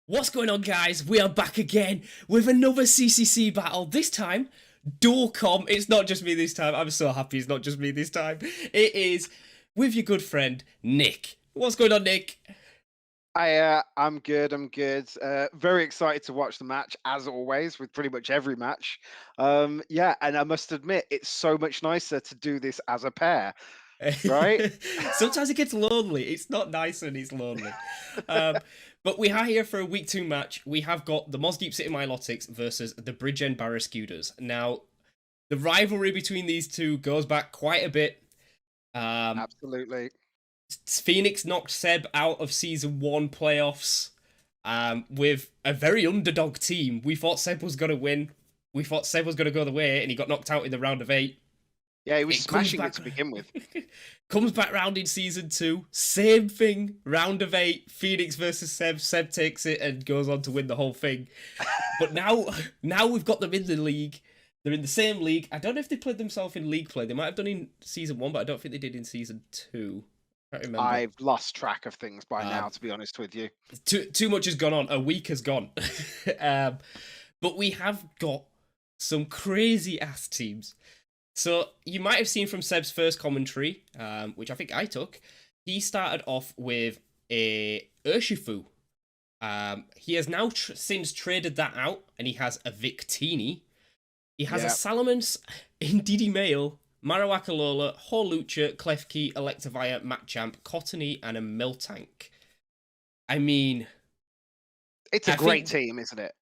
What's going on, guys? We are back again with another CCC battle. This time, Dorcom. It's not just me this time. I'm so happy it's not just me this time. It is with your good friend, Nick. What's going on, Nick? I'm good. I'm good. Very excited to watch the match as always, with pretty much every match. Yeah, and I must admit, it's so much nicer to do this as a pair, right? Sometimes it gets lonely. It's not nice and it's lonely. Um, but we are here for a week 2 match. We have got the Mossdeep City Milotics versus the Bridgend Barraskewdas. Now, the rivalry between these two goes back quite a bit. Um, Absolutely. Phenix knocked Seb out of season 1 playoffs with a very underdog team. We thought Seb was going to win. We thought Seb was going to go the way, and he got knocked out in the round of 8. Yeah, he was It comes smashing it back, to begin with. comes back round in season 2. Same thing, round of 8. Phenix versus Seb. Seb takes it and goes on to win the whole thing. But now we've got them in the league. They're in the same league. I don't know if they played themselves in league play. They might have done in season 1, but I don't think they did in season 2. I can't remember. I've lost track of things by now, to be honest with you. Too much has gone on. A week has gone. But we have got some crazy ass teams. So you might have seen from Seb's first commentary, which I think I took. He started off with a Urshifu. He has now since traded that out, and he has a Victini. He has a Salamence, Indeedee Male, Marowak-A-Lola, Hawlucha, Klefki, Electivire, Machamp, Cottony, and a Miltank. I mean, It's a great team, isn't it?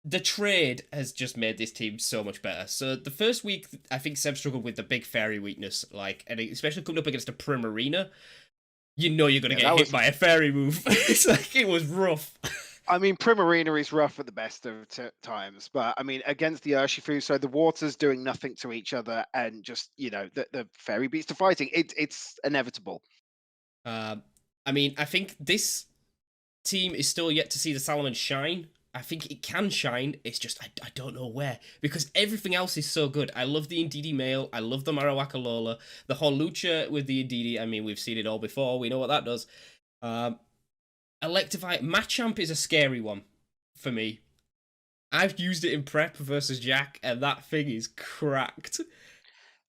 the trade has just made this team so much better. So the first week, I think Seb struggled with the big fairy weakness, and especially coming up against a Primarina, you know you're going to get hit by a fairy move. It's like, it was rough. I mean, Primarina is rough at the best of times, but I mean, against the Urshifu, so the water's doing nothing to each other, and just, the fairy beats to fighting. It's inevitable. I mean, I think this team is still yet to see the Salamence shine. I think it can shine. It's just, I don't know where. Because everything else is so good. I love the Indeedee Male. I love the Marowak-A-Lola. The Hawlucha with the Indeedee. I mean, we've seen it all before. We know what that does. Electivire. Machamp is a scary one for me. I've used it in prep versus Jack, and that thing is cracked.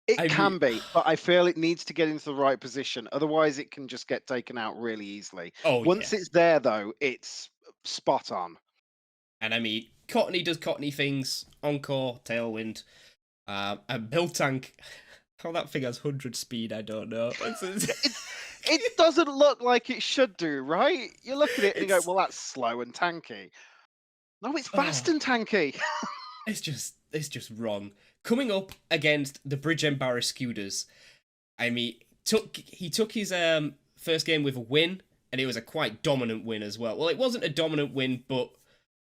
It can be, but I feel it needs to get into the right position. Otherwise, it can just get taken out really easily. Once it's there, though, it's spot on. And I mean, Cottony does Cottony things. Encore, Tailwind. And Miltank. How that thing has 100 speed, I don't know. It doesn't look like it should do, right? You look at it and you go, well, that's slow and tanky. No, it's fast and tanky. It's just wrong. Coming up against the Bridgend Barraskewdas, I mean, he took his first game with a win, and it was a quite dominant win as well. Well, it wasn't a dominant win, but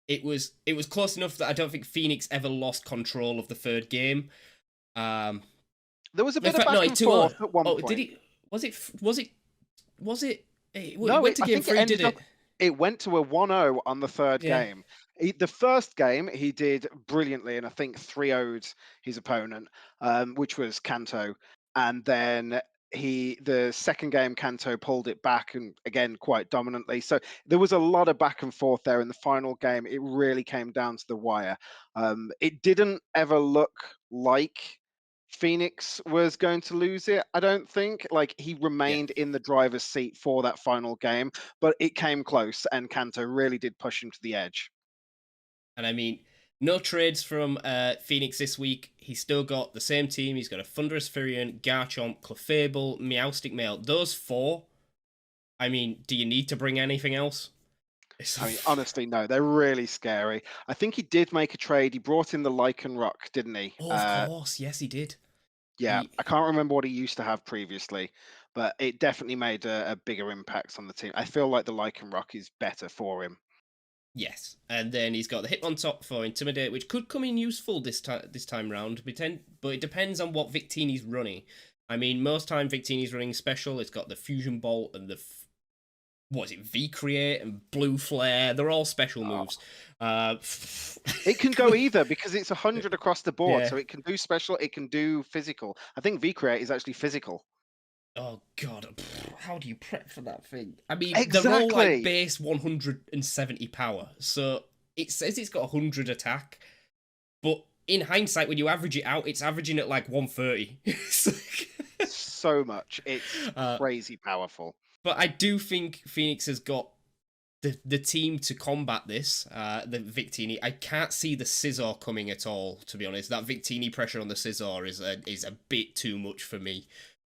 it was close enough that I don't think Phenix ever lost control of the third game. There was a bit of back and forth at one point. Did he? Was it? It no, went to game 3, did it? It went to a 1-0 on the third game. The first game, he did brilliantly, and I think 3-0'd his opponent, which was Kanto. And then the second game, Kanto pulled it back, and again, quite dominantly. So there was a lot of back and forth there. In the final game, it really came down to the wire. It didn't ever look like Phenix was going to lose it, I don't think. Like, he remained in the driver's seat for that final game, but it came close, and Kanto really did push him to the edge. And I mean, no trades from Phenix this week. He's still got the same team. He's got a Thunderous Furion, Garchomp, Clefable, Meowstic Male. Those 4, I mean, do you need to bring anything else? I mean, honestly, no. They're really scary. I think he did make a trade. He brought in the Lycanroc, didn't he? Oh, of course. Yes, he did. Yeah, I can't remember what he used to have previously, but it definitely made a bigger impact on the team. I feel like the Lycanroc is better for him. Yes, and then he's got the Hitmontop for Intimidate, which could come in useful this time round. But it depends on what Victini's running. I mean, most time Victini's running special. It's got the Fusion Bolt and the V-Create and Blue Flare. They're all special moves. It can go either, because it's 100 across the board, so it can do special, it can do physical. I think V-Create is actually physical. Oh god, how do you prep for that thing? I mean, they're all like Exactly. base 170 power, so it says it's got 100 attack, but in hindsight, when you average it out, it's averaging at like 130. It's like- So much. It's uh, crazy powerful. but I do think Phoenix has got the team to combat this. The Victini, I can't see the Scissor coming at all. To be honest, that Victini pressure on the Scissor is a bit too much for me.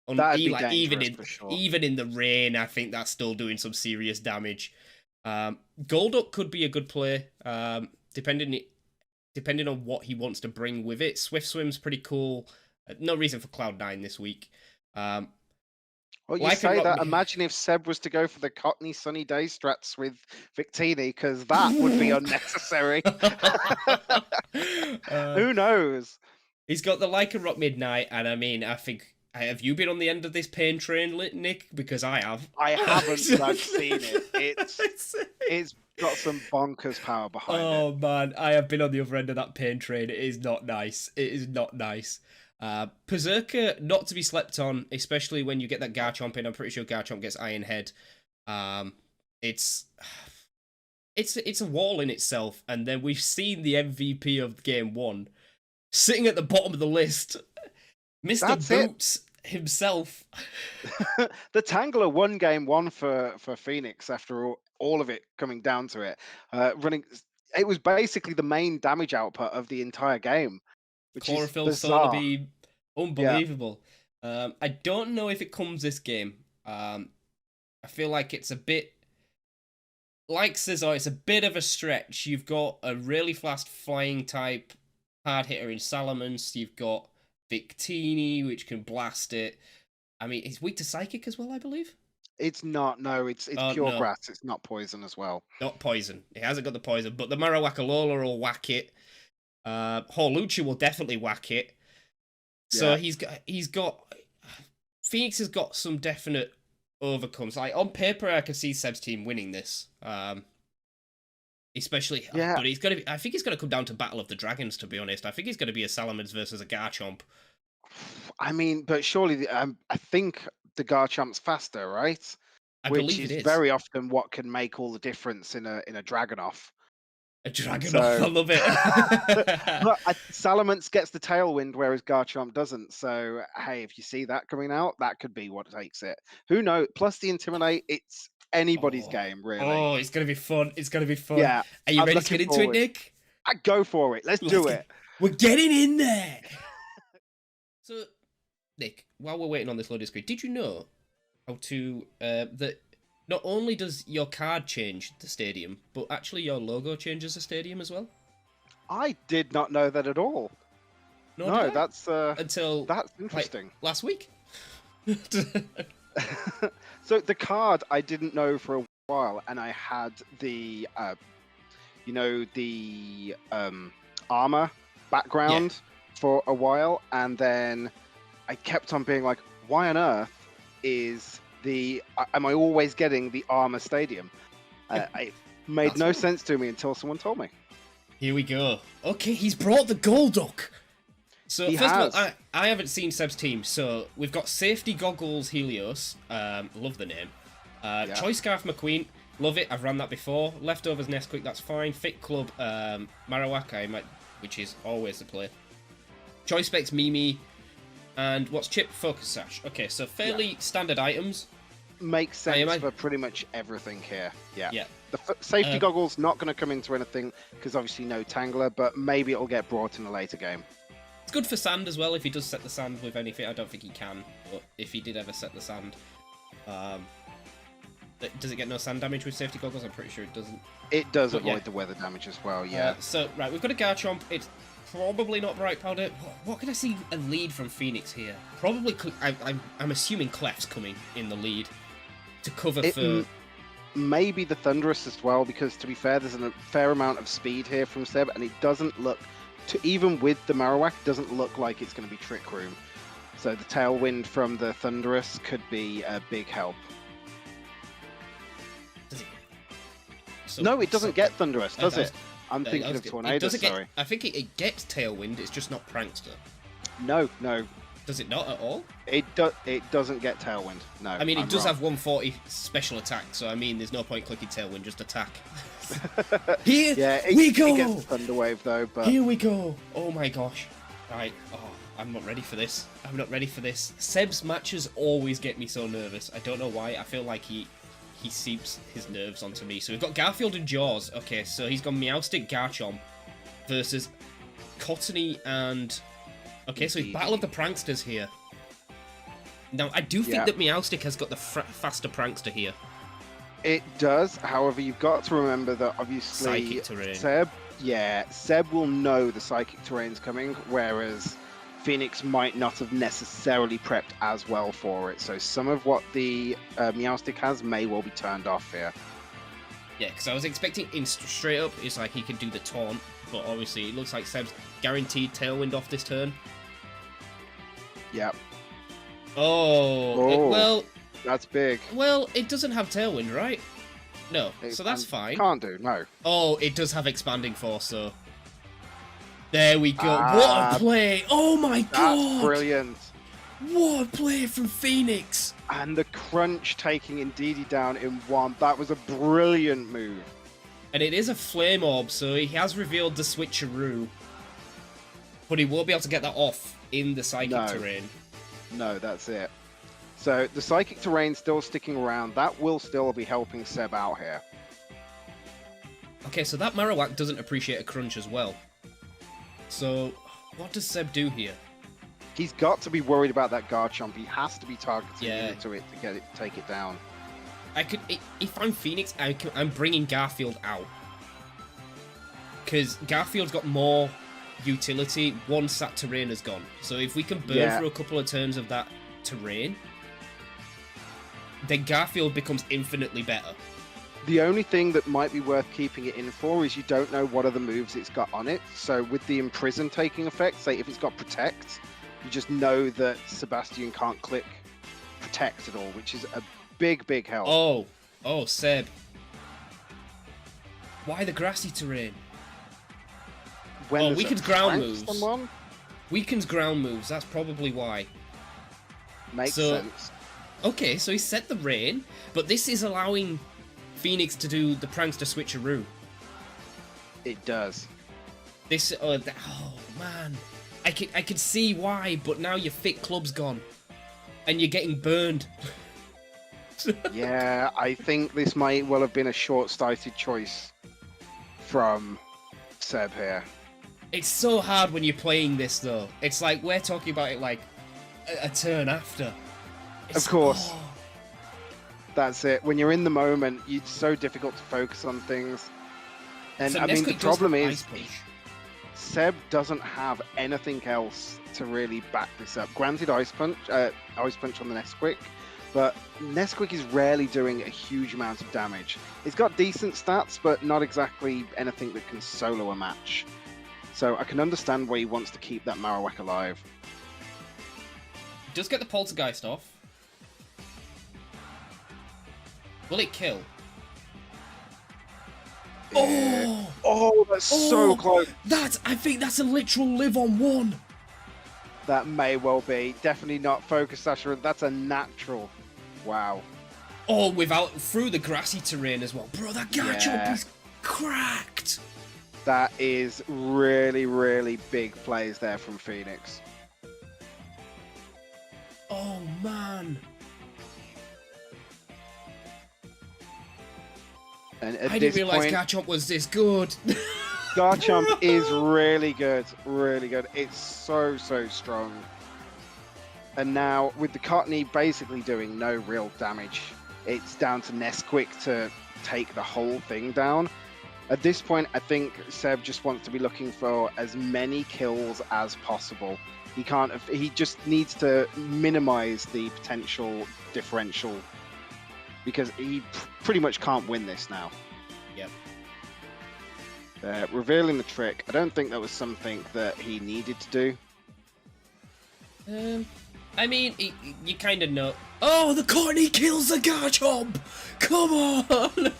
That'd be Like dangerous for sure. even in the rain, I think that's still doing some serious damage. Golduck could be a good play, depending on what he wants to bring with it. Swift Swim's pretty cool. No reason for Cloud9 this week. Well, you say that. Imagine if Seb was to go for the Cottony Sunny Day strats with Victini, because that would be unnecessary. Who knows? He's got the Lycan Rock Midnight, and I mean, I think. Have you been on the end of this pain train, Nick? Because I have. I haven't, but I've seen it. It's got some bonkers power behind it. Oh man, I have been on the other end of that pain train. It is not nice. It is not nice. Berserker, not to be slept on, especially when you get that Garchomp in. I'm pretty sure Garchomp gets Iron Head. It's a wall in itself, and then we've seen the MVP of Game 1 sitting at the bottom of the list. Mr. Boots himself. The Tangler won Game 1 for Phenix after all of it coming down to it. It was basically the main damage output of the entire game. Chlorophyll, Solar Beam, unbelievable. Yeah. I don't know if it comes this game. I feel like it's a bit like Scissor. It's a bit of a stretch. You've got a really fast flying type hard hitter in Salamence. You've got Victini, which can blast it. I mean, it's weak to Psychic as well, I believe. It's not. No, it's pure grass. It's not poison as well. Not poison. It hasn't got the poison, but the Marowak Alola will whack it. Horlucha will definitely whack it. So yeah. he's got Phoenix has got some definite overcomes. Like on paper, I could see Seb's team winning this. Especially, but he's gonna. I think it's gonna come down to Battle of the Dragons. To be honest, I think it's gonna be a Salamence versus a Garchomp. I mean, but surely I think the Garchomp's faster, right? I believe it is very often what can make all the difference in a Dragonoff. A Dragonoff, I love it. Look, Salamence gets the tailwind, whereas Garchomp doesn't. So, hey, if you see that coming out, that could be what takes it. Who knows? Plus the Intimidate, it's anybody's game, really. Oh, it's going to be fun. It's going to be fun. Yeah. Are you ready to get into it, Nick? I go for it. Let's do it. We're getting in there. So, Nick, while we're waiting on this loading screen, did you know how to that not only does your card change the stadium, but actually your logo changes the stadium as well? I did not know that at all. No, that's interesting. Like, last week. So the card I didn't know for a while, and I had the armor background for a while, and then I kept on being like, why on earth am I always getting the armor stadium? It made no sense to me until someone told me. Here we go. Okay, he's brought the Golduck. So first of all, I haven't seen Seb's team, so we've got Safety Goggles Helios. Love the name. Choice Scarf McQueen. Love it. I've run that before. Leftovers Nesquik. That's fine. Fit Club Marowak, which is always the play. Choice Specs Mimi. And what's Chip? Focus Sash. Okay, so fairly standard items. Makes sense for pretty much everything here. Yeah. The safety goggles not going to come into anything because obviously no Tangler, but maybe it'll get brought in a later game. It's good for sand as well if he does set the sand with anything. I don't think he can, but if he did ever set the sand, does it get no sand damage with safety goggles? I'm pretty sure it doesn't. It does avoid the weather damage as well. Yeah. So right, we've got a Garchomp. It's probably not Bright Powder. What can I see a lead from Phoenix here? Probably. I'm assuming Clef's coming in the lead to cover for. Maybe the Thunderous as well, because to be fair, there's a fair amount of speed here from Seb, and it doesn't look, even with the Marowak, it doesn't look like it's going to be Trick Room. So the Tailwind from the Thunderous could be a big help. Does it? No, it doesn't get Thunderous, does it? I'm thinking of Tornado, sorry. I think it gets Tailwind, it's just not Prankster. No. Does it not at all? It doesn't get Tailwind. No. I mean, it does wrong. have 140 special attack, so I mean, there's no point clicking Tailwind, just attack. Here we go! It gets Thunder Wave, though, but... Here we go! Oh my gosh. Right, I'm not ready for this. I'm not ready for this. Seb's matches always get me so nervous. I don't know why. I feel like he seeps his nerves onto me. So we've got Garfield and Jaws. Okay, so he's got Meowstic, Garchomp versus Cottony and... Okay, so it's Battle of the Pranksters here. Now, I do think that Meowstic has got the faster Prankster here. It does. However, you've got to remember that obviously Seb will know the Psychic Terrain's coming, whereas Phenix might not have necessarily prepped as well for it. So some of what the Meowstic has may well be turned off here. Yeah, because I was expecting straight up, it's like he could do the taunt, but obviously it looks like Seb's guaranteed Tailwind off this turn. Yep. Well... That's big. Well, it doesn't have Tailwind, right? No, so that's fine. Can't do, no. Oh, it does have Expanding Force, so... There we go. What a play! Oh my god! That's brilliant. What a play from Phenix! And the crunch taking Indeedee down in one. That was a brilliant move. And it is a Flame Orb, so he has revealed the Switcheroo. But he won't be able to get that off in the Psychic Terrain. No, that's it. So the Psychic Terrain still sticking around. That will still be helping Seb out here. Okay, so that Marowak doesn't appreciate a crunch as well. So what does Seb do here? He's got to be worried about that Garchomp. He has to be targeting into it to get it, take it down. If I'm Phenix, I'm bringing Garfield out. Because Garfield's got more utility once that terrain has gone. So if we can burn through a couple of turns of that terrain, then Garfield becomes infinitely better. The only thing that might be worth keeping it in for is you don't know what other moves it's got on it. So with the Imprison taking effect, say if it's got Protect, you just know that Sebastian can't click Protect at all, which is a big help. Oh, Seb. Why the grassy terrain? Weakens ground moves. Weakens ground moves, that's probably why. Makes sense. Okay, so he set the rain, but this is allowing Phenix to do the Prankster Switcheroo. It does. This, man. I can see why, but now your Fit Club's gone. And you're getting burned. Yeah, I think this might well have been a short-sighted choice from Seb here. It's so hard when you're playing this, though. It's like, we're talking about it like a turn after. Of course. That's it. When you're in the moment, it's so difficult to focus on things. And so I mean, the problem is, Seb doesn't have anything else to really back this up. Granted, Ice Punch on the Nesquik, but Nesquik is rarely doing a huge amount of damage. It's got decent stats, but not exactly anything that can solo a match. So I can understand why he wants to keep that Marowak alive. Does get the Poltergeist off. Will it kill? Oh, that's so close. I think that's a literal live on one. That may well be. Definitely not Focus Sasha. That's a natural. Wow. Oh, through the grassy terrain as well. Bro, that Garchomp is cracked. That is really big plays there from Phenix. Oh, man. And I didn't realise Garchomp was this good. Garchomp is really good. It's so strong. And now, with the Cottony basically doing no real damage, it's down to Nesquik to take the whole thing down. At this point, I think Seb just wants to be looking for as many kills as possible. He just needs to minimize the potential differential, because he pretty much can't win this now. Yep. Revealing the trick, I don't think that was something that he needed to do. I mean, you kind of know. Oh, the Courtney kills the Garchomp! Come on!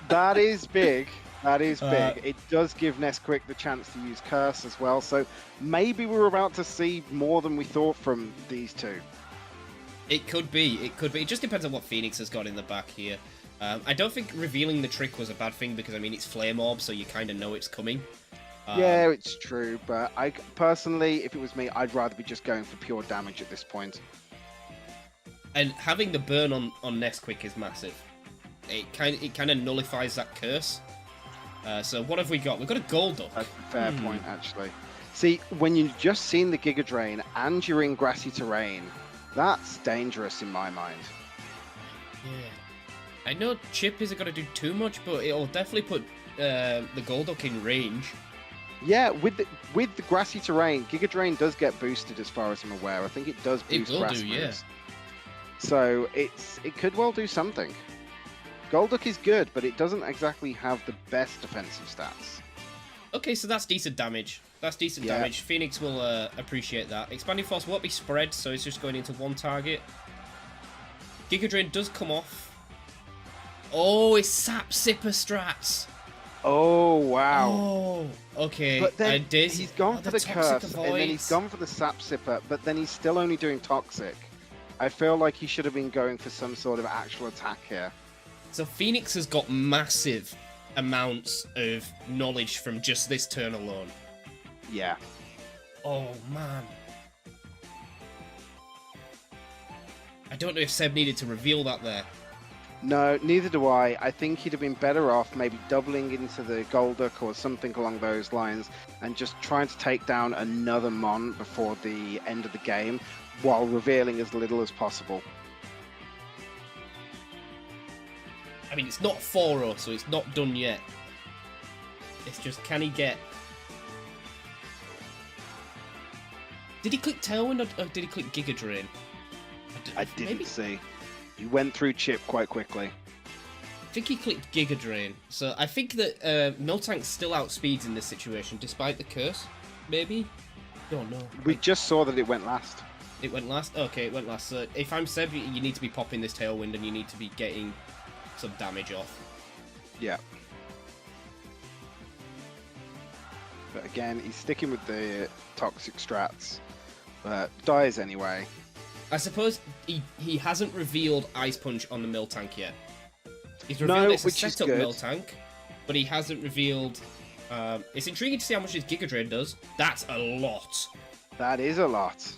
That is big. That is big. It does give Nesquik the chance to use Curse as well, so maybe we're about to see more than we thought from these two. It could be. It could be. It just depends on what Phenix has got in the back here. I don't think revealing the trick was a bad thing because, I mean, it's Flame Orb, so you kind of know it's coming. Yeah, it's true, but I personally, if it was me, I'd rather be just going for pure damage at this point. And having the burn on Nesquik is massive. It kind of nullifies that curse. So what have we got? We've got a Golduck. That's a fair point, actually. See, when you've just seen the Giga Drain and you're in grassy terrain, that's dangerous in my mind. Yeah. I know Chip isn't going to do too much, but it'll definitely put the Golduck in range. Yeah, with the grassy terrain, Giga Drain does get boosted as far as I'm aware. I think it does boost grass moves. Yeah. So it could well do something. Golduck is good, but it doesn't exactly have the best defensive stats. Okay, so that's decent damage. That's decent damage. Phenix will appreciate that. Expanding Force won't be spread, so it's just going into one target. Giga Drain does come off. Oh, it's Sap Sipper strats. Oh, wow. Oh, okay. But then he's gone for the Curse, and then he's gone for the Sap Sipper, but then he's still only doing Toxic. I feel like he should have been going for some sort of actual attack here. So Phenix has got massive amounts of knowledge from just this turn alone. Yeah. Oh, man. I don't know if Seb needed to reveal that there. No, neither do I. I think he'd have been better off maybe doubling into the Golduck or something along those lines and just trying to take down another Mon before the end of the game while revealing as little as possible. I mean, it's not 4-0, so it's not done yet. It's just, can he get... Did he click Tailwind or did he click Giga Drain? I didn't see. He went through Chip quite quickly. I think he clicked Giga Drain. So I think that Miltank still outspeeds in this situation, despite the curse. Maybe? Don't know. We just saw that it went last. It went last? Okay, it went last. So if I'm Seb, you need to be popping this Tailwind and you need to be getting some damage off. Yeah. But again, he's sticking with the toxic strats, but dies anyway. I suppose he hasn't revealed Ice Punch on the Miltank yet. He's revealed it's a setup Miltank, but he hasn't revealed... it's intriguing to see how much his Giga Drain does. That's a lot. That is a lot.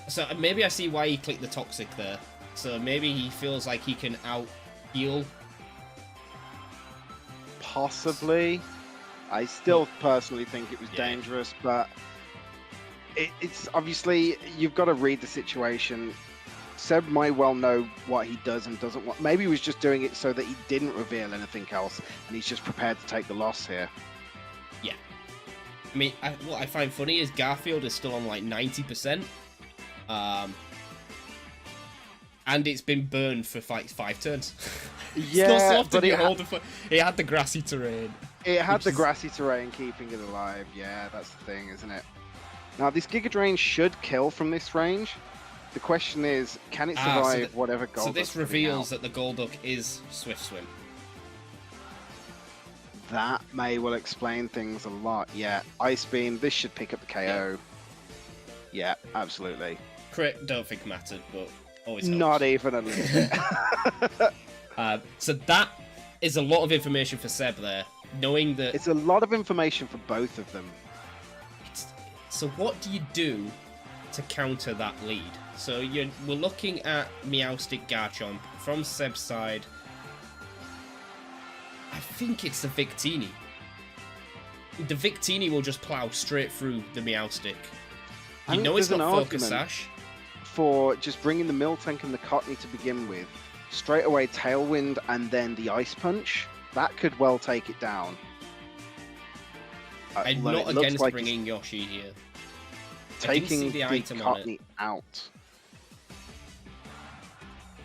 So maybe I see why he clicked the Toxic there. So maybe he feels like he can out-heal. Possibly. I still personally think it was dangerous, but it's obviously, you've got to read the situation. Seb might well know what he does and doesn't want. Maybe he was just doing it so that he didn't reveal anything else, and he's just prepared to take the loss here. Yeah. I mean, what I find funny is Garfield is still on like 90%. And it's been burned for like 5 turns. Yeah, but it had the grassy terrain. It had the grassy terrain keeping it alive. Yeah, that's the thing, isn't it? Now, this Giga Drain should kill from this range. The question is, can it survive whatever Golduck? So this reveals that the Golduck is Swift Swim. That may well explain things a lot. Yeah, Ice Beam. This should pick up the KO. Yeah, absolutely. Crit, don't think mattered, but always helps. Not even a little bit. So that is a lot of information for Seb there, knowing that... It's a lot of information for both of them. So what do you do to counter that lead? So we're looking at Meowstic Garchomp from Seb's side. I think it's the Victini. The Victini will just plow straight through the Meowstic. You know it's not Focus Sash. For just bringing the Miltank and the Cottony to begin with, straight away Tailwind and then the Ice Punch, that could well take it down. I'm not against bringing Yoshi here. Taking the Cottony out.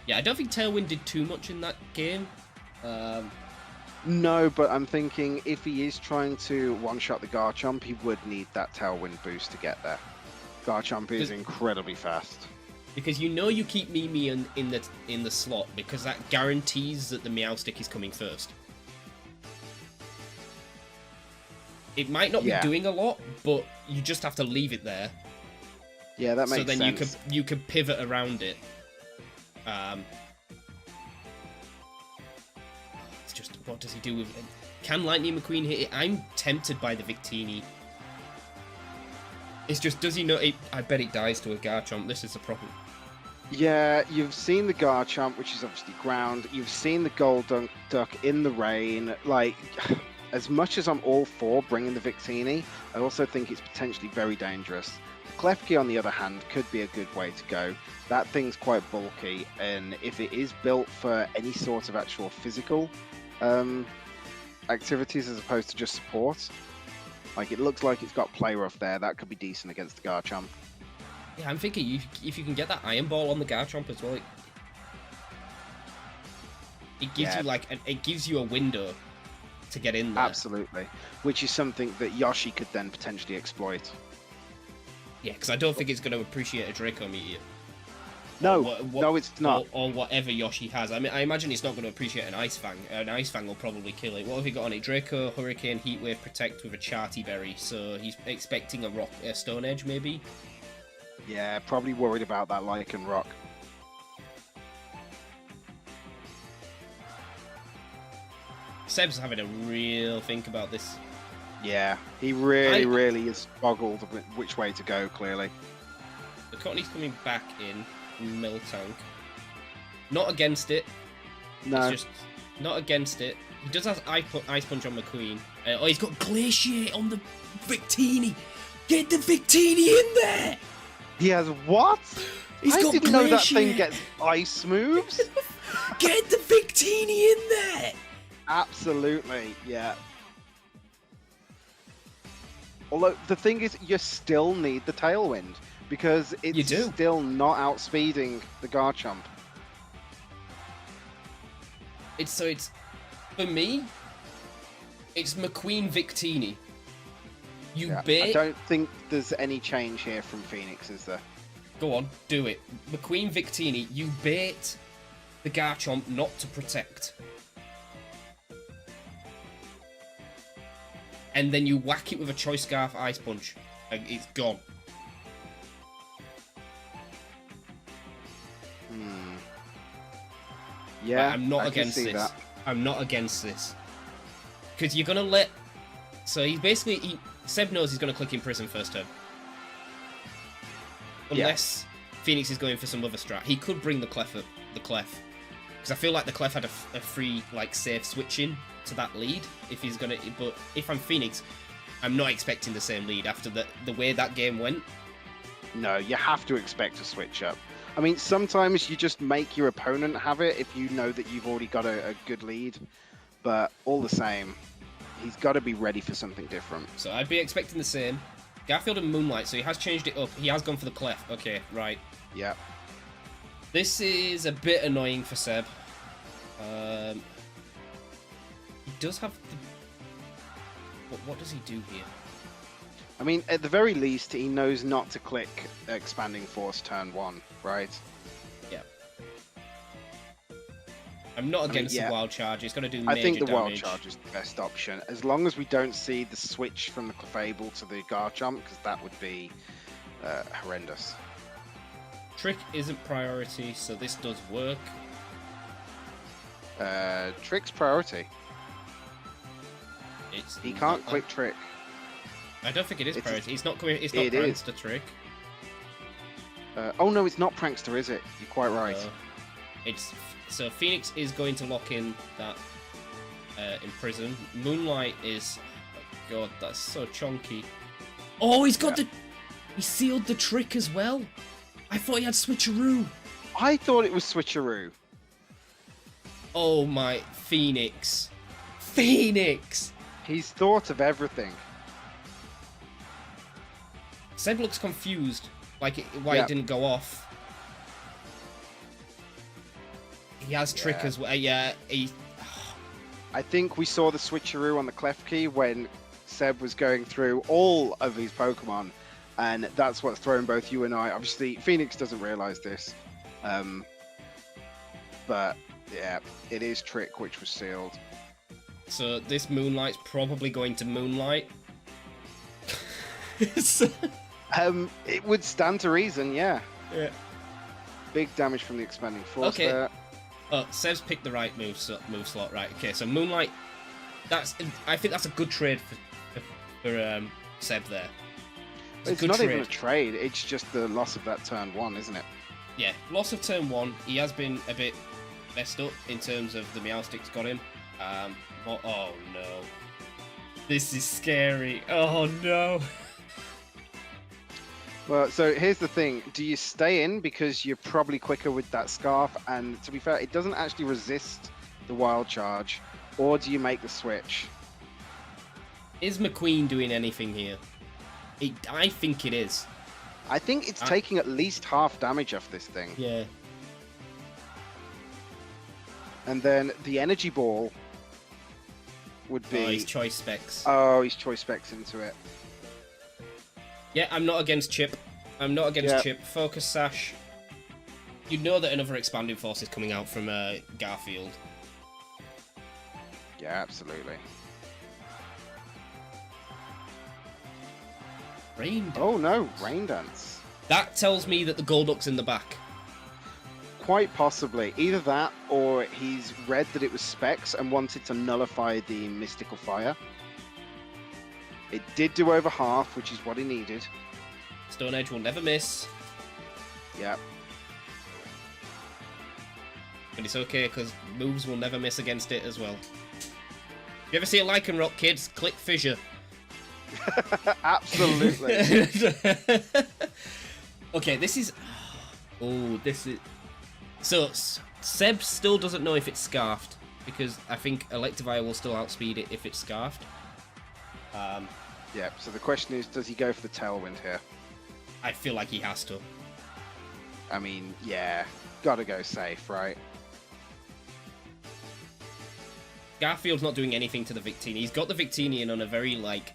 Yeah, I don't think Tailwind did too much in that game. No, but I'm thinking if he is trying to one-shot the Garchomp, he would need that Tailwind boost to get there. Garchomp is incredibly fast. Because you know you keep Mimi in the slot because that guarantees that the Meowstic is coming first. It might not be doing a lot, but you just have to leave it there. Yeah, that makes sense. So then you can pivot around it. It's just, what does he do with it? Can Lightning McQueen hit it? I'm tempted by the Victini. It's just, does he know it? I bet it dies to a Garchomp. This is the problem. Yeah, you've seen the Garchomp, which is obviously ground. You've seen the Gold Duck in the rain. Like, as much as I'm all for bringing the Victini, I also think it's potentially very dangerous. The Klefki, on the other hand, could be a good way to go. That thing's quite bulky, and if it is built for any sort of actual physical activities as opposed to just support, like, it looks like it's got play rough there. That could be decent against the Garchomp. Yeah, I'm thinking if you can get that Iron Ball on the Garchomp as well, it gives you it gives you a window to get in there. Absolutely, which is something that Yoshi could then potentially exploit. Yeah, because I don't think it's going to appreciate a Draco Meteor. No, no, it's not. Or whatever Yoshi has. I mean, I imagine it's not going to appreciate an Ice Fang. An Ice Fang will probably kill it. What have you got on it? Draco, Hurricane, Heatwave, Protect with a Charty Berry. So he's expecting a Stone Edge, maybe? Yeah, probably worried about that Lycan Rock. Seb's having a real think about this. Yeah, he really is boggled which way to go, clearly. The Cottony's coming back in Miltank. Not against it. No. It's just not against it. He does have Ice Punch on McQueen. Oh, he's got Glaciate on the Victini. Get the Victini in there! He has what? I didn't know that thing gets ice moves. Get the Victini in there! Absolutely, yeah. Although, the thing is, you still need the Tailwind, because it's still not outspeeding the Garchomp. It's, for me, it's McQueen Victini. I don't think there's any change here from Phenix, is there? Go on, do it. McQueen Victini, you bait the Garchomp not to protect. And then you whack it with a Choice Scarf Ice Punch. And it's gone. Yeah, I'm not against this. I'm not against this. Because you're going to let... So he's basically... Seb knows he's going to click Imprison first turn. Unless Phenix is going for some other strat. He could bring the Clef up. The Clef. Because I feel like the Clef had a free, like, safe switch-in to that lead. If he's going to... But if I'm Phenix, I'm not expecting the same lead after the way that game went. No, you have to expect a switch up. I mean, sometimes you just make your opponent have it if you know that you've already got a good lead. But all the same, he's got to be ready for something different. So I'd be expecting the same. Garfield and Moonlight, so he has changed it up. He has gone for the Clef. Okay, right. Yeah. This is a bit annoying for Seb. He does have the... What does he do here? I mean, at the very least, he knows not to click Expanding Force turn 1, right? Yeah. I'm not against the Wild Charge. It's going to do major damage. I think the Wild Charge is the best option, as long as we don't see the switch from the Clefable to the Garchomp, because that would be horrendous. Trick isn't priority, so this does work. Trick's priority. He can't click Trick. I don't think it is priority. It's not coming. It's not Prankster Trick. Oh no, it's not Prankster, is it? You're quite right. So Phenix is going to lock in that Imprison. Moonlight is... Oh god, that's so chunky. Oh, he's got he sealed the Trick as well. I thought he had Switcheroo. I thought it was Switcheroo. Oh my, Phenix. Phenix! He's thought of everything. Seb looks confused, like why it didn't go off. He has Trick as well. Yeah, I think we saw the switcheroo on the Clef Key when Seb was going through all of his Pokemon, And that's what's thrown both you and I. Obviously, Phenix doesn't realize this. But yeah, it is Trick, which was sealed. So this Moonlight's probably going to Moonlight. It would stand to reason, yeah. Yeah. Big damage from the expanding force Okay. there. Oh, Seb's picked the right move slot, right? Okay, so Moonlight. I think that's a good trade for Seb there. It's not even a trade. It's just the loss of that turn 1, isn't it? Yeah, loss of turn 1. He has been a bit messed up in terms of the Meowsticks got him. Oh no. This is scary. Oh no. Well, so here's the thing. Do you stay in because you're probably quicker with that Scarf? And to be fair, it doesn't actually resist the Wild Charge. Or do you make the switch? Is McQueen doing anything here? I think it is. I think it's taking at least half damage off this thing. Yeah. And then the Energy Ball would be... Oh, his Choice Specs. Oh, he's Choice Specs into it. Yeah, I'm not against Chip. I'm not against Chip. Focus Sash. You know that another Expanding Force is coming out from Garfield. Yeah, absolutely. Rain Dance. Oh no, Rain Dance. That tells me that the Golduck's in the back. Quite possibly. Either that, or he's read that it was Specs and wanted to nullify the Mystical Fire. It did do over half, which is what he needed. Stone Edge will never miss. Yeah. But it's okay, because moves will never miss against it as well. If you ever see a Lycanroc, kids, click Fissure. Absolutely. Okay, this is... Oh, this is... So, Seb still doesn't know if it's Scarfed, because I think Electivire will still outspeed it if it's Scarfed. Yeah, so the question is, does he go for the Tailwind here? I feel like he has to. I mean, yeah, gotta go safe, right? Garfield's not doing anything to the Victini. He's got the Victini in on a very, like,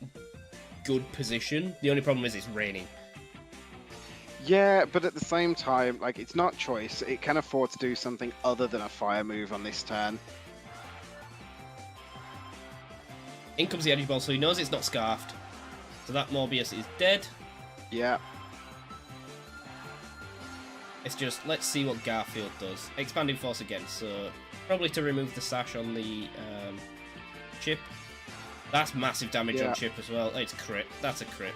good position. The only problem is it's raining. Yeah, but at the same time, like, it's not choice. It can afford to do something other than a fire move on this turn. In comes the Energy Ball, so he knows it's not Scarfed. So that Morbius is dead. Yeah. It's just, let's see what Garfield does. Expanding Force again, so probably to remove the Sash on the Chip. That's massive damage on Chip as well. It's crit. That's a crit.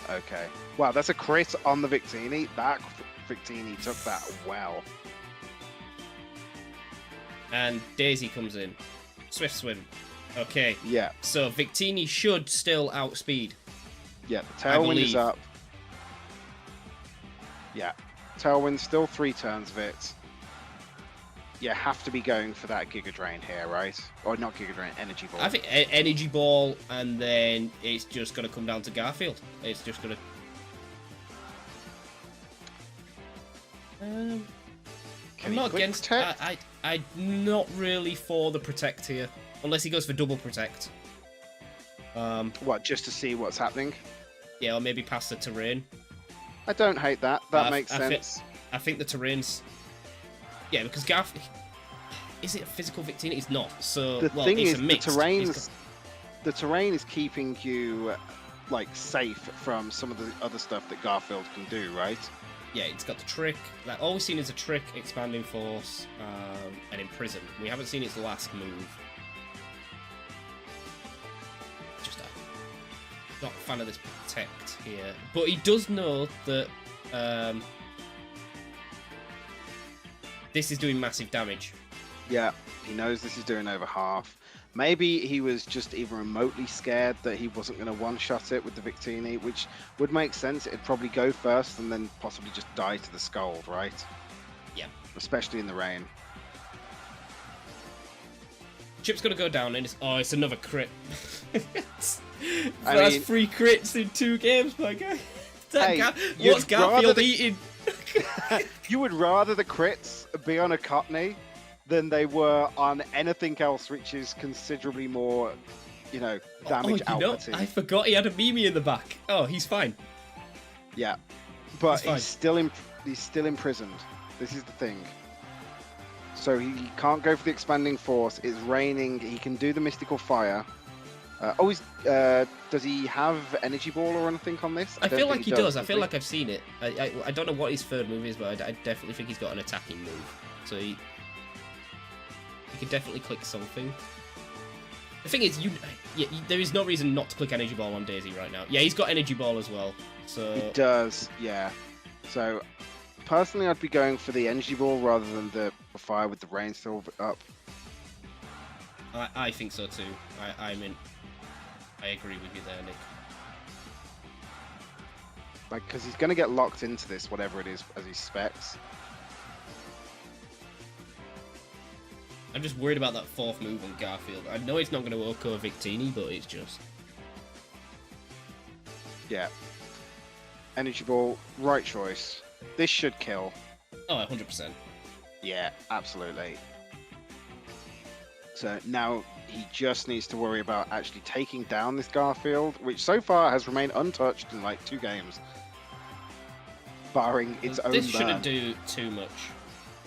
Okay. Wow, that's a crit on the Victini. That Victini took that well. And Daisy comes in. Swift Swim. Okay. Yeah. So Victini should still outspeed. Yeah, the Tailwind is up. Yeah. Tailwind, still 3 turns of it. You have to be going for that Giga Drain here, right? Or not Giga Drain, Energy Ball. I think Energy Ball, and then it's just going to come down to Garfield. It's just going to... I'm not against... I'm not really for the Protect here. Unless he goes for double Protect. What, just to see what's happening? Yeah, or maybe pass the Terrain. I don't hate that. That makes sense. I think the Terrain's... Yeah, because Garfield... Is it a physical Victini? It's not. So, the thing it's is, a mixed. the terrain is keeping you, like, safe from some of the other stuff that Garfield can do, right? Yeah, it's got the Trick. Like, all we've seen is a Trick, Expanding Force, and Imprison. We haven't seen its last move. Just not a fan of this Protect here. But he does know that this is doing massive damage. Yeah, he knows this is doing over half. Maybe he was just even remotely scared that he wasn't going to one-shot it with the Victini, which would make sense. It'd probably go first and then possibly just die to the Scald, right? Yeah. Especially in the rain. Chip's going to go down and it's another crit. That's 3 crits in 2 games, my guy. What's Garfield eating? You would rather the crits be on a Cottony than they were on anything else, which is considerably more, damage outputting. I forgot he had a Mimi in the back. Oh, he's fine. Yeah, but It's fine. he's still imprisoned. This is the thing. So he can't go for the expanding force. It's raining. He can do the mystical fire. Does he have energy ball or anything on this? I don't feel think like he does. I feel he? like I've seen it. I don't know what his third move is, but I definitely think he's got an attacking move. So he could definitely click something. The thing is, there is no reason not to click energy ball on Daisy right now. Yeah, he's got energy ball as well. So He does, yeah. So personally, I'd be going for the energy ball rather than the fire with the rain still up. I think so too. I agree with you there, Nick. Like, because he's going to get locked into this, whatever it is, as he specs. I'm just worried about that fourth move on Garfield. I know it's not going to Oko Victini, but it's just... Yeah. Energy ball, right choice. This should kill. Oh, 100%. Yeah, absolutely. So now he just needs to worry about actually taking down this Garfield, which so far has remained untouched in like 2 games. Barring its own This burn. shouldn't do too much.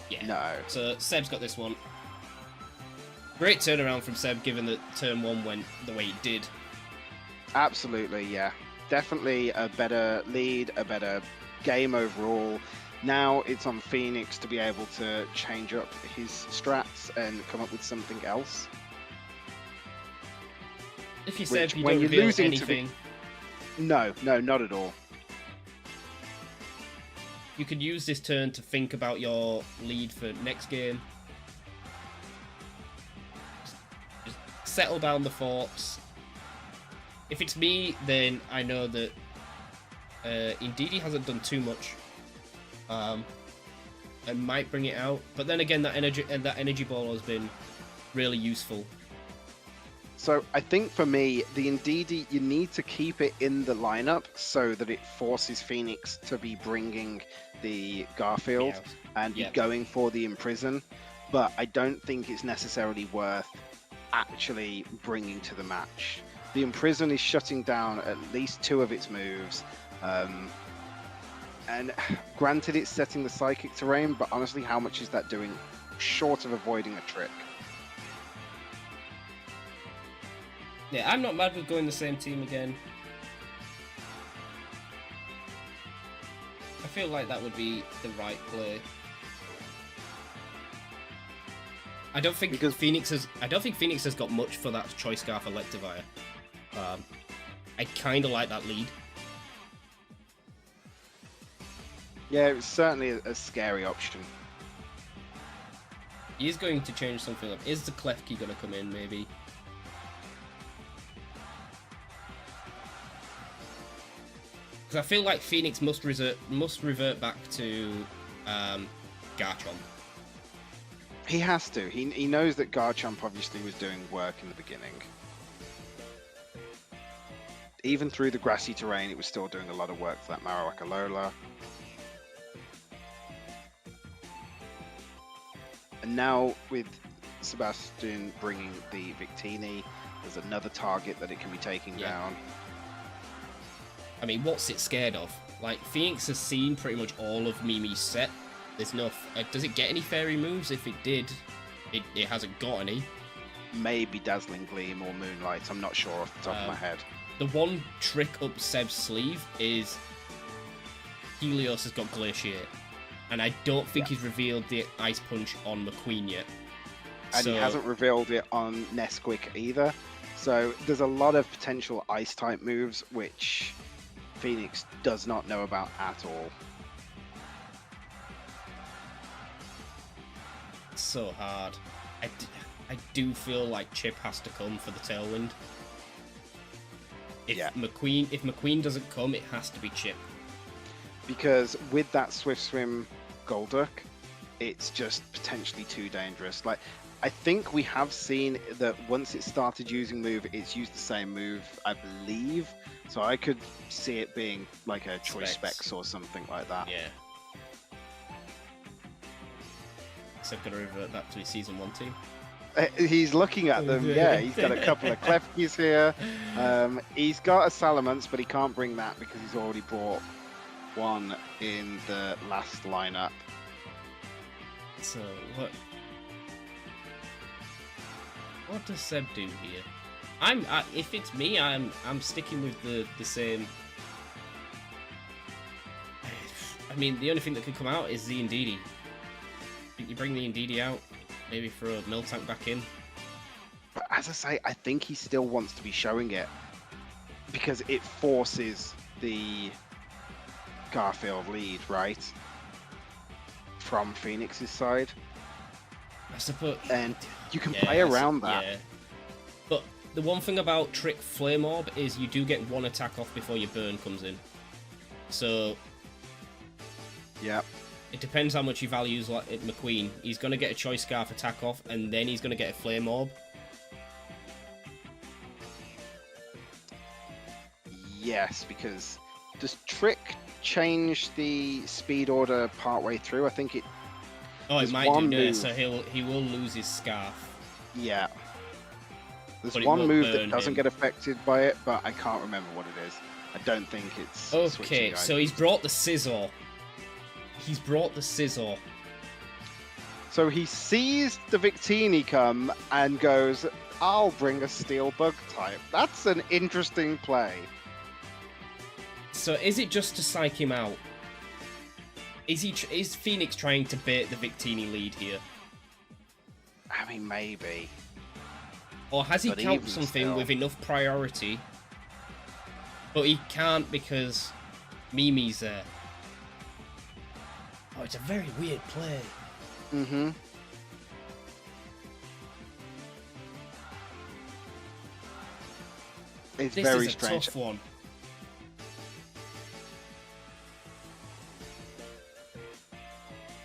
Yeah. No. So Seb's got this one. Great turnaround from Seb, given that turn 1 went the way it did. Absolutely, yeah. Definitely a better lead, a better game overall. Now it's on Phenix to be able to change up his strats and come up with something else. If you said you when don't you're reveal losing anything, No, not at all. you could use this turn to think about your lead for next game. Just settle down the forts. If it's me, then I know that Indeedy hasn't done too much. I might bring it out, but then again, that energy ball has been really useful. So I think for me, the Indeedy, you need to keep it in the lineup so that it forces Phenix to be bringing the Garfield and be going for the Imprison. But I don't think it's necessarily worth actually bringing to the match. The Imprison is shutting down at least 2 of its moves. And granted, it's setting the psychic terrain, but honestly, how much is that doing short of avoiding a trick? Yeah, I'm not mad with going the same team again. I feel like that would be the right play. I don't think Phenix has got much for that Choice Scarf Electivire. I kind of like that lead. Yeah, it's certainly a scary option. He is going to change something up. Is the Klefki going to come in, maybe? Because I feel like Phenix must revert back to Garchomp. He has to. He knows that Garchomp obviously was doing work in the beginning. Even through the grassy terrain, it was still doing a lot of work for that Marowak Alola. And now with Sebastian bringing the Victini, there's another target that it can be taking down. I mean, what's it scared of? Like, Phenix has seen pretty much all of Mimi's set. There's no... does it get any fairy moves? If it did, it hasn't got any. Maybe Dazzling Gleam or Moonlight, I'm not sure off the top of my head. The one trick up Seb's sleeve is Helios has got Glaciate. And I don't think he's revealed the Ice Punch on McQueen yet. And he hasn't revealed it on Nesquik either. So there's a lot of potential Ice-type moves, which Phenix does not know about at all. It's so hard. I do feel like Chip has to come for the Tailwind. If McQueen doesn't come, it has to be Chip. Because with that Swift Swim Golduck, it's just potentially too dangerous. Like, I think we have seen that once it started using move, it's used the same move, I believe. So I could see it being like a Choice Specs or something like that. Yeah. So I've got to revert back to his Season 1 team. He's looking at them, yeah. He's got a couple of Klefkis here. He's got a Salamence, but he can't bring that because he's already brought one in the last lineup. So what does Seb do here? If it's me, I'm sticking with the same. I mean, the only thing that could come out is the Ndidi. You bring the Ndidi out, maybe throw a Miltank back in. But as I say, I think he still wants to be showing it because it forces the Garfield lead, right? From Phenix's side. I suppose. And you can play around that. Yeah. But the one thing about Trick Flame Orb is you do get one attack off before your burn comes in. So. Yeah. It depends how much he values McQueen. He's going to get a Choice Scarf attack off, and then he's going to get a Flame Orb. Yes, because does Trick change the speed order partway through? I think it. Oh, it might do. Yeah, so he will lose his Scarf. Yeah. There's But it one won't move that burn doesn't him. get affected by it, but I can't remember what it is. I don't think it's. Okay, switching so items. he's brought the Scizor. So he sees the Victini come and goes, I'll bring a Steel Bug type. That's an interesting play. So is it just to psych him out? Is Phenix trying to bait the Victini lead here? I mean, maybe. Or has he But count even something still. with enough priority? But he can't because Mimi's there. Oh, it's a very weird play. Mm-hmm. It's This very is a strange. tough one.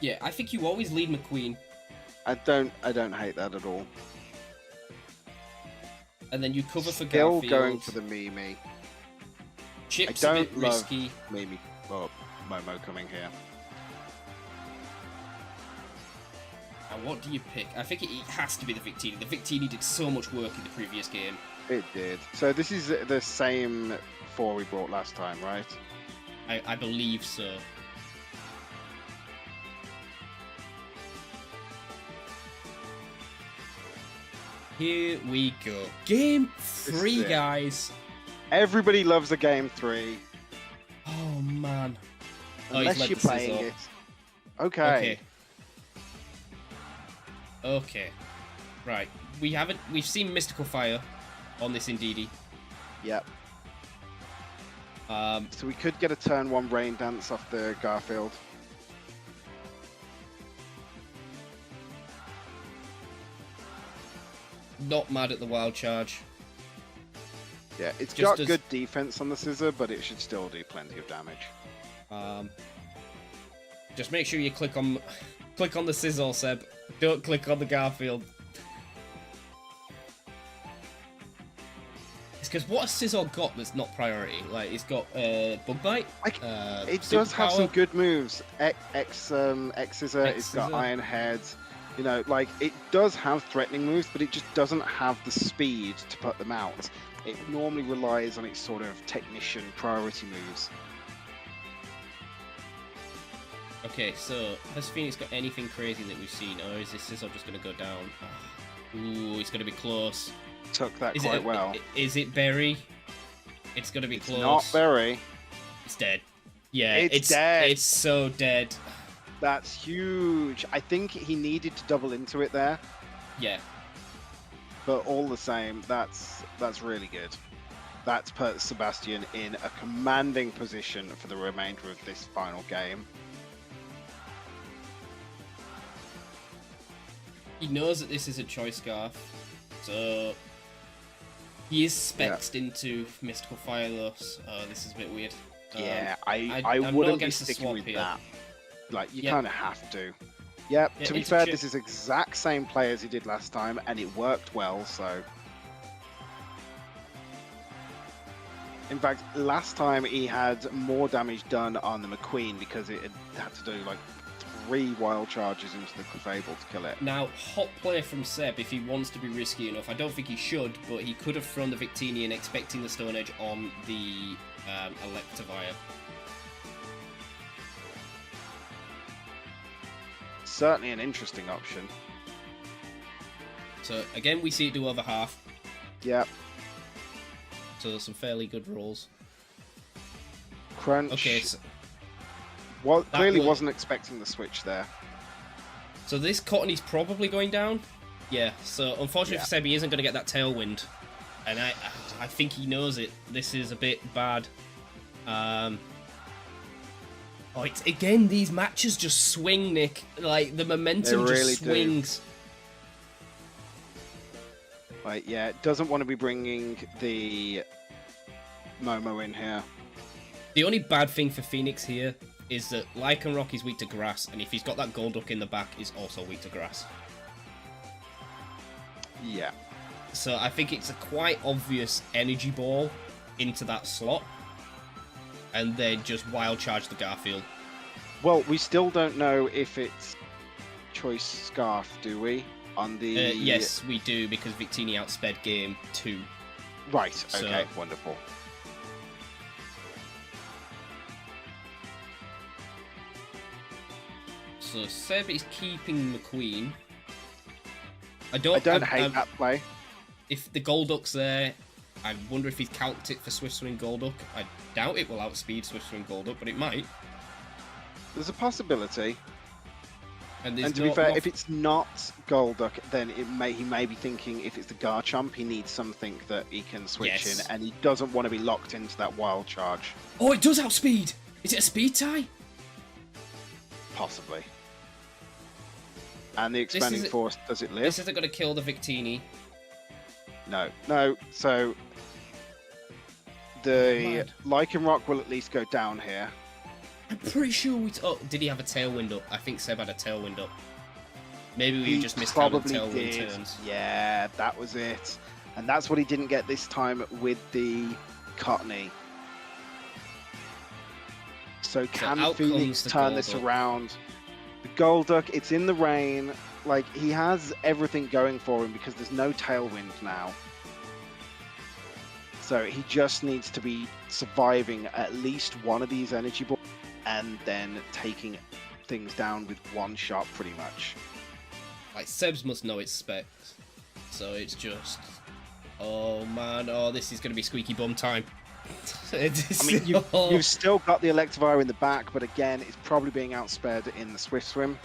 Yeah, I think you always lead McQueen, I don't hate that at all. and then you cover for Still Garfield. going for the Mimi. Chip's I a don't bit love risky. Mimi. Well, Momo coming here. And what do you pick? I think it has to be the Victini. The Victini did so much work in the previous game. It did. So this is the same 4 we brought last time, right? I believe so. Here we go. Game 3, it. guys. Everybody loves a game 3, Oh, man. Oh, he's unless led you're the playing Scizor. it. Okay. Okay. Right. We've seen Mystical Fire on this Ndidi. Yep. Um, So we could get a turn 1 Rain Dance off the Garfield. not mad at the Wild Charge. Yeah, it's Just got as- good defense on the Scissor, but it should still do plenty of damage. Just make sure you click on the Scizor, Seb. Don't click on the Garfield. It's because what has Scizor got that's not priority? Like, it's got Bug Bite. It does have some Superpower. good moves. X Scissor, it's got X-Scissor. Iron Heads. You know, like, it does have threatening moves, but it just doesn't have the speed to put them out. It normally relies on its sort of technician priority moves. Okay, so has Phoenix got anything crazy that we've seen, or is this Scizor just going to go down? Ooh, it's going to be close. Took that Is quite it, well. Is it Berry? It's going to be It's close. not Berry. It's dead. Yeah, It's dead. It's so dead. That's huge. I think he needed to double into it there, Yeah. but all the same, that's really good. That's put Sebastian in a commanding position for the remainder of this final game. He knows that this is a Choice Scarf, so he is spexed into Mystical Fire though. Oh, this is a bit weird. Yeah, I'm I not wouldn't be against the sticking swap with here. that. Like, you Yep. kind of have to. Yep, Yeah, to be it's a fair, chip. this is exact same play as he did last time, and it worked well, so... In fact, last time he had more damage done on the McQueen because it had to do, like, 3 wild charges into the Clefable to kill it. Now, hot play from Seb if he wants to be risky enough. I don't think he should, but he could have thrown the Victini and expecting the Stone Edge on the Electivire. certainly an interesting option. So again, we see it do over half. Yep. So some fairly good rolls. Crunch. Okay. So well, clearly wasn't expecting the switch there. So this Cottony's probably going down. Yeah. So unfortunately for Seb, he isn't going to get that tailwind, and I think he knows it. This is a bit bad. Oh, it's again, these matches just swing, Nick. Like, the momentum just swings. Like, yeah, it doesn't want to be bringing the Momo in here. The only bad thing for Phenix here is that Lycanroc is weak to grass, and if he's got that Golduck in the back, he's also weak to grass. Yeah. So I think it's a quite obvious energy ball into that slot, and then just wild charge the Garfield. Well, we still don't know if it's Choice Scarf, do we? On the yes, we do, because Victini outsped game 2. Right. Okay. Wonderful. So Seb is keeping McQueen. I don't hate that play. If the Golduck's there, I wonder if he's calced it for Swift Swing Golduck. I doubt it will outspeed Swift Swing Golduck, but it might. There's a possibility. And to be fair, if it's not Golduck, then he may be thinking if it's the Garchomp, he needs something that he can switch in, and he doesn't want to be locked into that wild charge. Oh, it does outspeed! Is it a speed tie? Possibly. And the Expanding Force, does it live? This isn't going to kill the Victini. No. No, so the Lycanroc will at least go down here. I'm pretty sure we... Oh, did he have a Tailwind up? I think Seb had a Tailwind up. Maybe we just miscounted Tailwind turns. Yeah, that was it. And that's what he didn't get this time with the Cottony. So can Phenix turn this around? The Golduck, it's in the rain. Like, he has everything going for him because there's no Tailwind now. So he just needs to be surviving at least one of these energy balls and then taking things down with one shot, pretty much. Like, Sebs must know its specs. So it's just... Oh, man. Oh, this is going to be squeaky bum time. I mean, you've still got the Electivire in the back, but again, it's probably being outsped in the Swift Swim.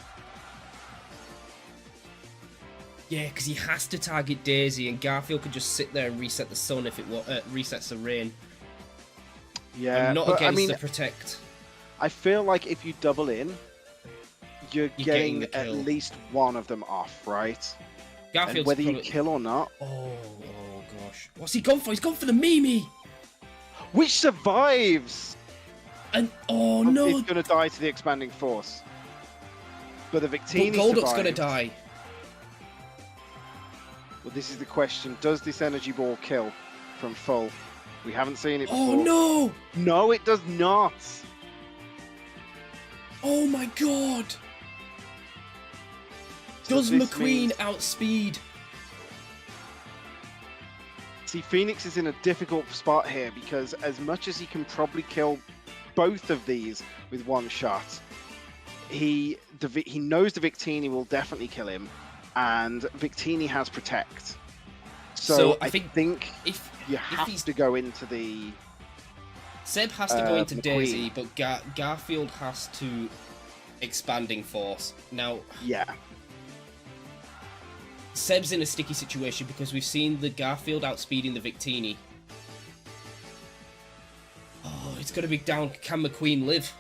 Yeah, because he has to target Daisy, and Garfield could just sit there and reset the sun if it resets the rain. Yeah, I'm not against the Protect. I feel like if you double in, you're getting at least one of them off, right? Garfield's and whether you kill or not. Oh gosh. What's he gone for? He's gone for the Mimi! Which survives! And oh no! He's going to die to the Expanding Force. But the Victini survives. Golduck's going to die. Well, this is the question. Does this energy ball kill from full? We haven't seen it before. Oh no! No, it does not! Oh my god! Does McQueen outspeed? See, Phenix is in a difficult spot here because as much as he can probably kill both of these with one shot, he knows the Victini will definitely kill him, and Victini has Protect. So I think if you have to go into the... Seb has to go into McQueen. Daisy, but Garfield has to Expanding Force. Now... Yeah. Seb's in a sticky situation because we've seen the Garfield outspeeding the Victini. Oh, it's going to be down. Can McQueen live?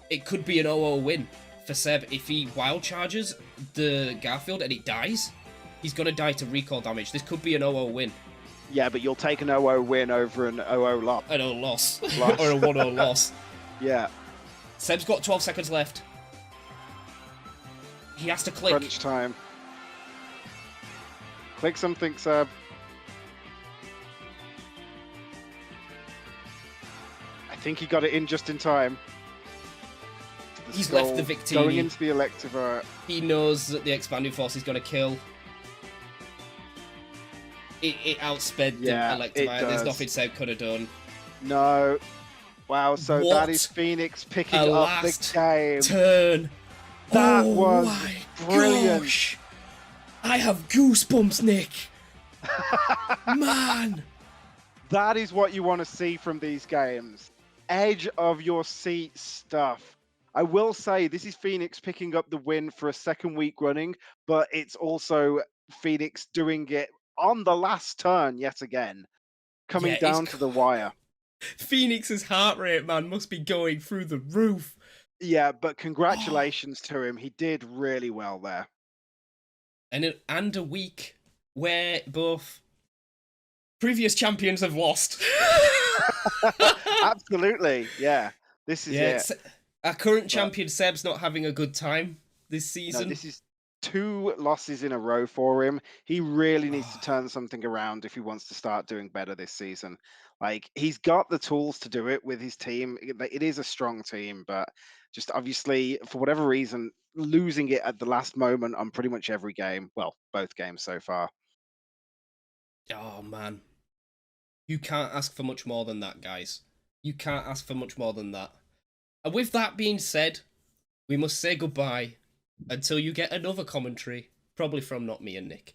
It could be an 0-0 win for Seb. If he wild charges the Garfield and it dies, he's going to die to recall damage. This could be an 0-0 win. Yeah, but you'll take an 0-0 win over an 0-0 loss. An 0 loss. Or a 1-0 loss. Yeah. Seb's got 12 seconds left. He has to click. Crunch time. Click something, Seb. I think he got it in just in time. He's left the Victini. Going into the Electivire. He knows that the Expanding Force is going to kill. It outsped the Electivire. There's nothing Seb could have done. No. Wow, so that is Phenix picking up the game. Turn. That Oh was my brilliant. gosh! I have goosebumps, Nick. Man. That is what you want to see from these games. Edge of your seat stuff. I will say this is Phenix picking up the win for a second week running, but it's also Phenix doing it on the last turn yet again, coming Yeah, down to the wire. Phoenix's heart rate, man, must be going through the roof. Yeah, but congratulations to him. He did really well there. And a week where both previous champions have lost. Absolutely, yeah. This is it. Our current champion Seb's not having a good time this season. No, this is 2 losses in a row for him. He really needs to turn something around if he wants to start doing better this season. Like, he's got the tools to do it with his team. It is a strong team, but just obviously, for whatever reason, losing it at the last moment on pretty much every game. Well, both games so far. Oh, man. You can't ask for much more than that, guys. You can't ask for much more than that. And with that being said, we must say goodbye until you get another commentary, probably from not me and Nick.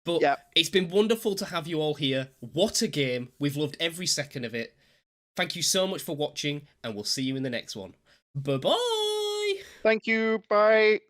But It's been wonderful to have you all here. What a game. We've loved every second of it. Thank you so much for watching, and we'll see you in the next one. Bye-bye! Thank you. Bye.